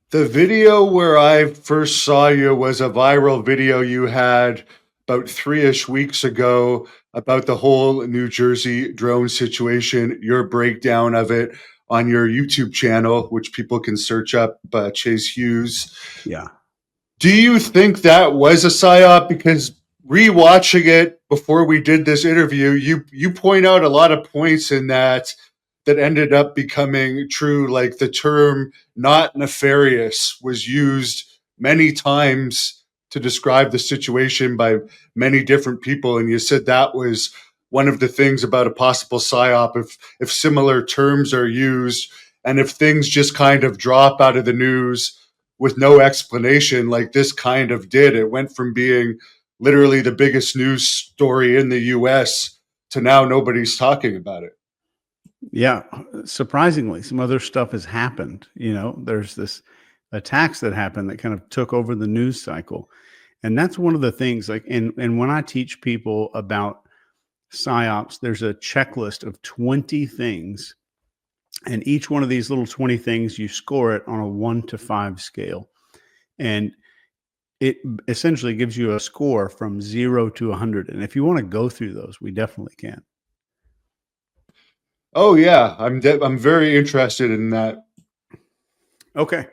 The video where I first saw you was a viral video you had about 3-ish weeks ago about the whole New Jersey drone situation, your breakdown of it on your YouTube channel, which people can search up, Chase Hughes. Yeah. Do you think that was a psyop? Because rewatching it before we did this interview, you point out a lot of points in that ended up becoming true. Like the term "not nefarious" was used many times to describe the situation by many different people, and you said that was one of the things about a possible psyop. If similar terms are used, and if things just kind of drop out of the news with no explanation, like this kind of did. It went from being literally the biggest news story in the US to now nobody's talking about it. Yeah. Surprisingly, some other stuff has happened. There's this attacks that happened that kind of took over the news cycle. And that's one of the things, like, and when I teach people about PSYOPs, there's a checklist of 20 things. And each one of these little 20 things, you score it on a 1 to 5 scale. And it essentially gives you a score from 0 to 100. And if you want to go through those, we definitely can. Oh yeah, I'm very interested in that. Okay.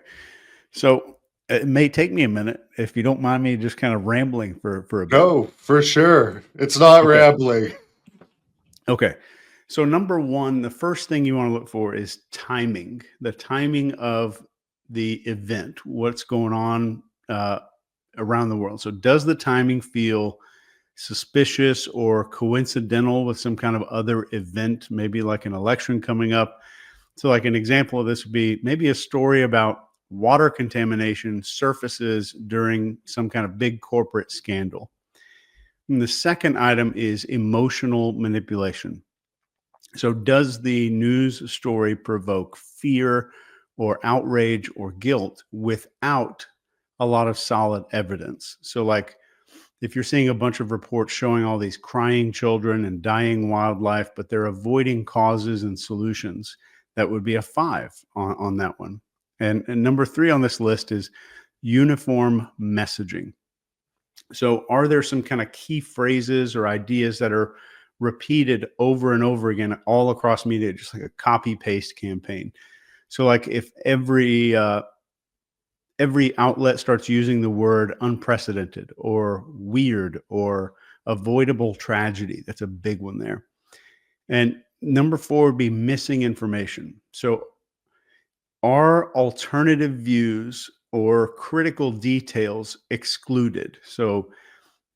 So it may take me a minute if you don't mind me just kind of rambling for a bit. No, for sure. It's not Okay. rambling. Okay. So number one, the first thing you want to look for is timing, the timing of the event, what's going on around the world. So does the timing feel suspicious or coincidental with some kind of other event, maybe like an election coming up? So like an example of this would be maybe a story about water contamination surfaces during some kind of big corporate scandal. And the second item is emotional manipulation. So, does the news story provoke fear or outrage or guilt without a lot of solid evidence? So, like if you're seeing a bunch of reports showing all these crying children and dying wildlife, but they're avoiding causes and solutions, that would be a 5 on that one. And number 3 on this list is uniform messaging. So, are there some kind of key phrases or ideas that are repeated over and over again all across media, just like a copy paste campaign? So, like if every outlet starts using the word unprecedented or weird or avoidable tragedy, that's a big one there. And number 4 would be missing information. So, are alternative views or critical details excluded? So,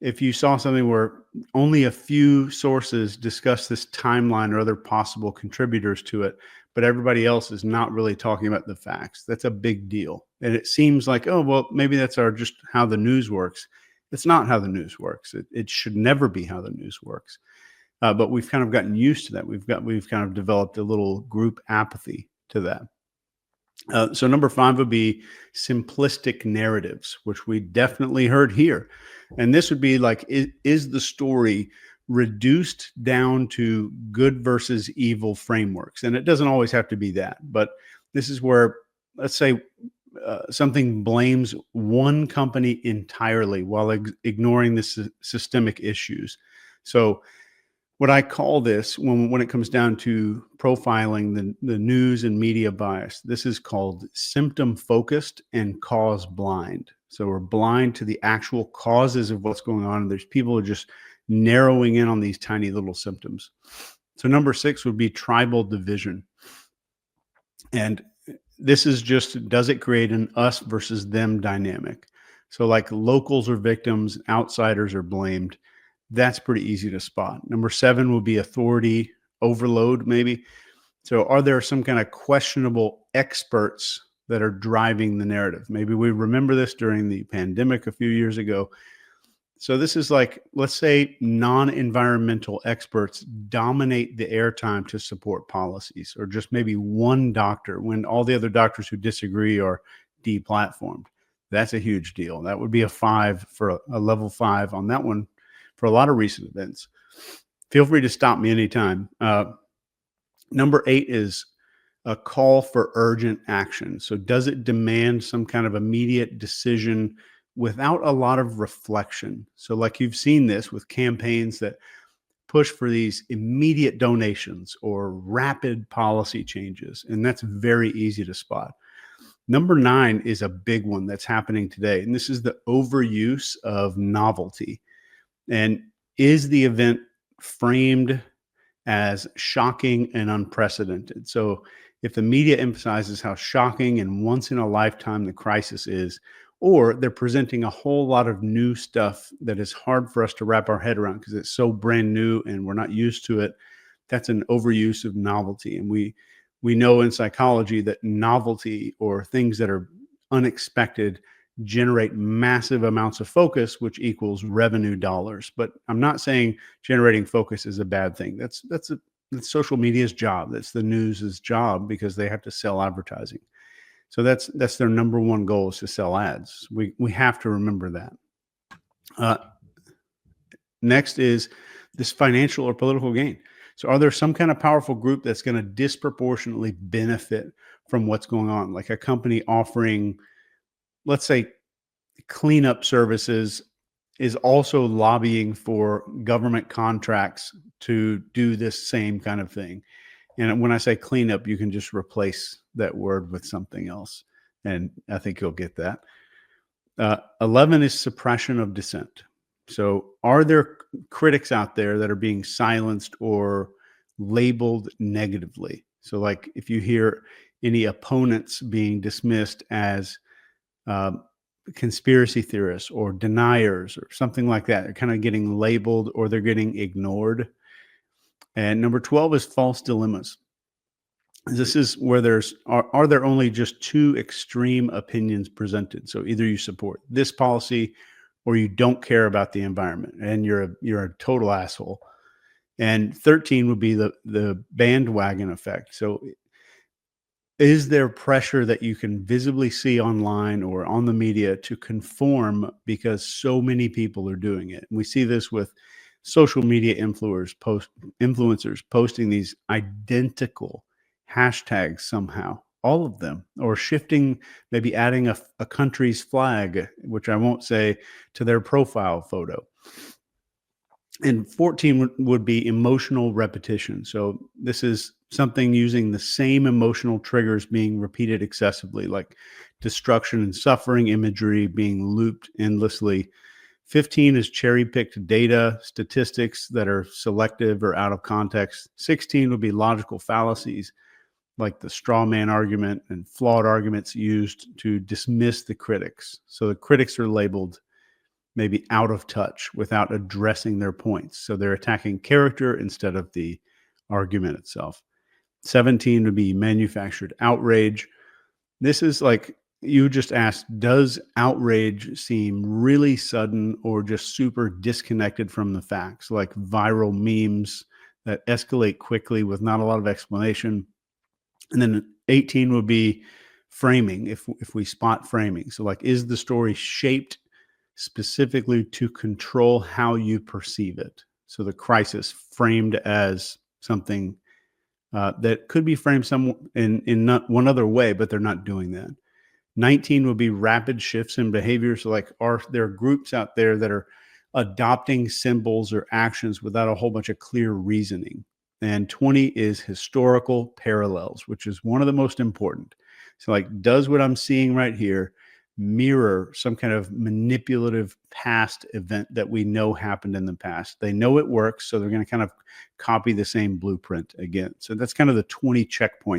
if you saw something where only a few sources discuss this timeline or other possible contributors to it, but everybody else is not really talking about the facts, that's a big deal. And it seems like, oh, well, maybe that's just how the news works. It's not how the news works. It should never be how the news works. But we've kind of gotten used to that. We've kind of developed a little group apathy to that. So number 5 would be simplistic narratives, which we definitely heard here. And this would be like, is the story reduced down to good versus evil frameworks? And it doesn't always have to be that, but this is where, let's say, something blames one company entirely while ignoring the systemic issues. So what I call this, when it comes down to profiling the news and media bias, this is called symptom focused and cause blind. So we're blind to the actual causes of what's going on. And there's people who are just narrowing in on these tiny little symptoms. So number 6 would be tribal division. And this is just, does it create an us versus them dynamic? So like locals are victims, outsiders are blamed. That's pretty easy to spot. Number 7 will be authority overload, maybe. So are there some kind of questionable experts that are driving the narrative? Maybe we remember this during the pandemic a few years ago. So this is like, let's say non-environmental experts dominate the airtime to support policies, or just maybe one doctor when all the other doctors who disagree are deplatformed. That's a huge deal. That would be a 5 for a level 5 on that one for a lot of recent events. Feel free to stop me anytime. Number 8 is a call for urgent action. So does it demand some kind of immediate decision without a lot of reflection? So like you've seen this with campaigns that push for these immediate donations or rapid policy changes, and that's very easy to spot. Number 9 is a big one that's happening today, and this is the overuse of novelty. And is the event framed as shocking and unprecedented? So if the media emphasizes how shocking and once in a lifetime the crisis is, or they're presenting a whole lot of new stuff that is hard for us to wrap our head around because it's so brand new and we're not used to it, that's an overuse of novelty. And we know in psychology that novelty or things that are unexpected generate massive amounts of focus, which equals revenue dollars. But I'm not saying generating focus is a bad thing. That's social media's job. That's the news's job because they have to sell advertising. So that's their number one goal, is to sell ads. We have to remember that. Next is this financial or political gain. So are there some kind of powerful group that's going to disproportionately benefit from what's going on? Like a company offering, let's say, cleanup services is also lobbying for government contracts to do this same kind of thing. And when I say cleanup, you can just replace that word with something else. And I think you'll get that. 11 is suppression of dissent. So are there critics out there that are being silenced or labeled negatively? So like if you hear any opponents being dismissed as conspiracy theorists or deniers or something like that, they're kind of getting labeled or they're getting ignored. And number 12 is false dilemmas. This is where are there only just two extreme opinions presented? So either you support this policy or you don't care about the environment and you're a total asshole. And 13 would be the bandwagon effect. So is there pressure that you can visibly see online or on the media to conform because so many people are doing it? And we see this with social media influencers posting these identical hashtags somehow, all of them, or shifting, maybe adding a country's flag, which I won't say, to their profile photo. And 14 would be emotional repetition. So this is something using the same emotional triggers being repeated excessively, like destruction and suffering imagery being looped endlessly. 15 is cherry-picked data, statistics that are selective or out of context. 16 would be logical fallacies, like the straw man argument and flawed arguments used to dismiss the critics. So the critics are labeled maybe out of touch without addressing their points. So they're attacking character instead of the argument itself. 17 would be manufactured outrage. This is like you just asked, does outrage seem really sudden or just super disconnected from the facts, like viral memes that escalate quickly with not a lot of explanation? And then 18 would be framing, if we spot framing. So like, is the story shaped specifically to control how you perceive it? So the crisis framed as something that could be framed in not one other way, but they're not doing that. 19 would be rapid shifts in behavior. So like, are there groups out there that are adopting symbols or actions without a whole bunch of clear reasoning? And 20 is historical parallels, which is one of the most important. So like, does what I'm seeing right here mirror some kind of manipulative past event that we know happened in the past? They know it works, so they're going to kind of copy the same blueprint again. So that's kind of the 20 checkpoints